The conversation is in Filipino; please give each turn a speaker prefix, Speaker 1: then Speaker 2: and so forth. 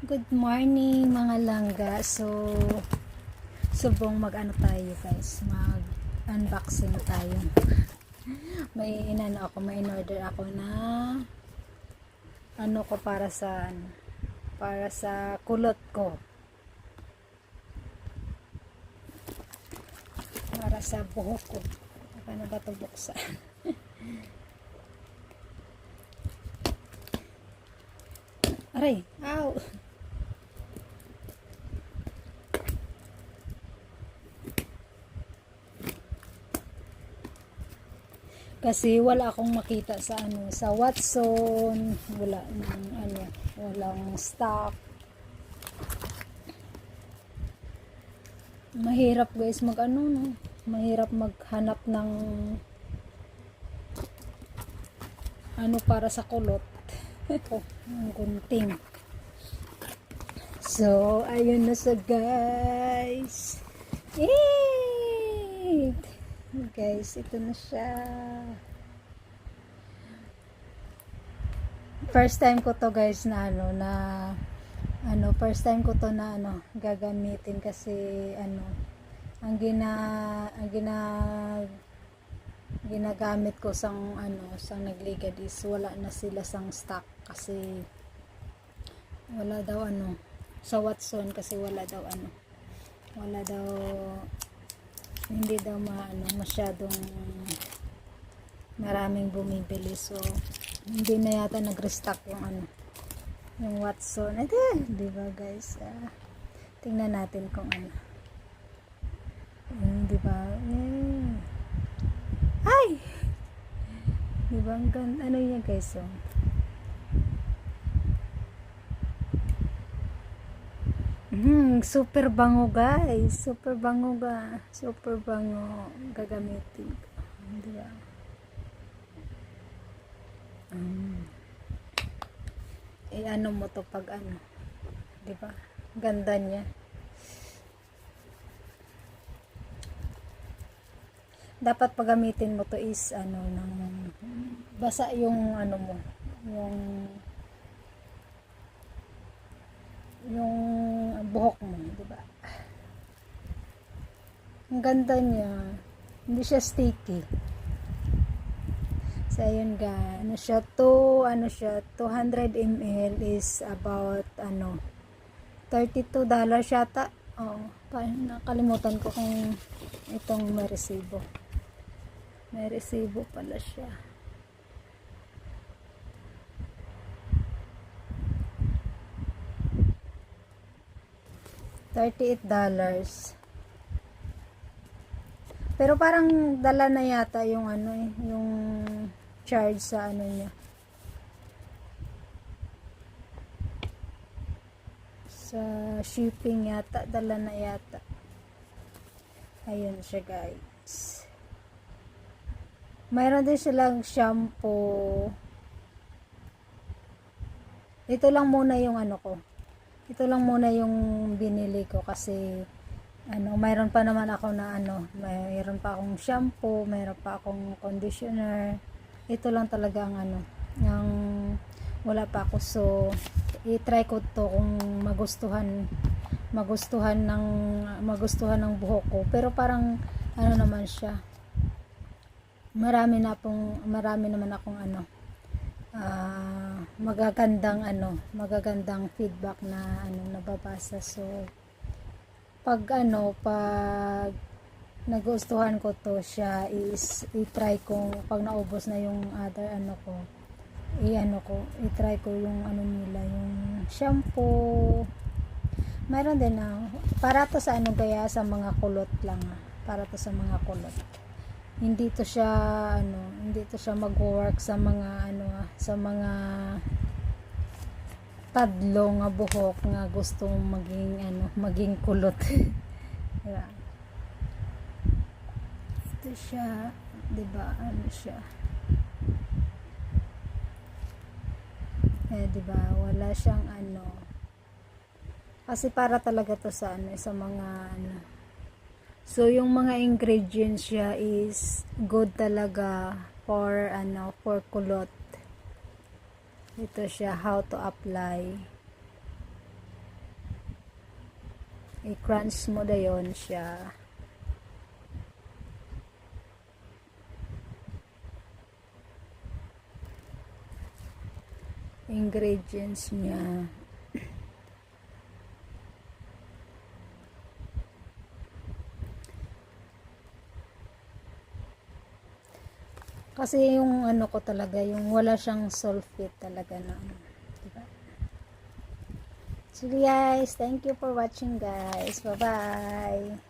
Speaker 1: Good morning mga langga. Subong mag-ano tayo guys, mag unboxing tayo. May in-order ako na ano ko para sa kulot ko. Para sa buhok ko. Paano ba ito buksan? Aray, ow! Kasi wala akong makita sa Watson, walang stock. Mahirap guys mahirap maghanap ng para sa kulot. Ang gunting. So, ayun na sa guys. Guys, ito na siya. First time ko to guys first time ko to na gagamitin kasi ang ginagamit ko sang nagligad is wala na sila sang stock kasi wala daw sa Watson kasi wala daw hindi daw masyadong maraming bumibili, so hindi na yata nag-restock yung Watson. Ito, di ba guys? Tingnan natin kung di ba? Ay! Di ba ang ganda? Yan guys? Super bango guys, super bango gagamitin ko, di ba? Mo to pag di ba? Ganda niya. Dapat paggamitin mo to is basa yung yung buhok mo, di ba? Ang ganda niya. Hindi siya sticky. So ayun guys, 200 ml is about $32 yata. Nakalimutan ko kung itong may resibo. May resibo pala siya. $38. Pero parang dala na yata yung yung charge sa niya. Sa shipping yata, dala na yata. Ayun siya guys. Mayroon din silang shampoo. Ito lang muna yung Ito lang muna yung binili ko kasi mayroon pa naman ako na mayroon pa akong shampoo, mayroon pa akong conditioner. Ito lang talaga ang wala pa ako, so i-try ko to kung magustuhan ng buhok ko. Pero parang naman siya. Marami naman akong magagandang feedback na nababasa. So pag nagustuhan ko to siya is i-try ko pag naubos na yung other i-try ko yung nila, yung shampoo. Mayroon din para to sa kaya sa mga kulot lang, para to sa mga kulot. Hindi to siya mag-work sa mga sa mga tadlo nga buhok nga gustong maging kulot. Diba? Ito siya, diba? Siya. Diba? Wala siyang kasi para talaga to sa sa mga So yung mga ingredients siya is good talaga for kulot. Ito siya, how to apply. i-crunch mo na yon siya. Ingredients niya. Kasi yung ano ko talaga, yung wala siyang sulfate talaga na ano, diba? So guys, thank you for watching guys. Bye-bye.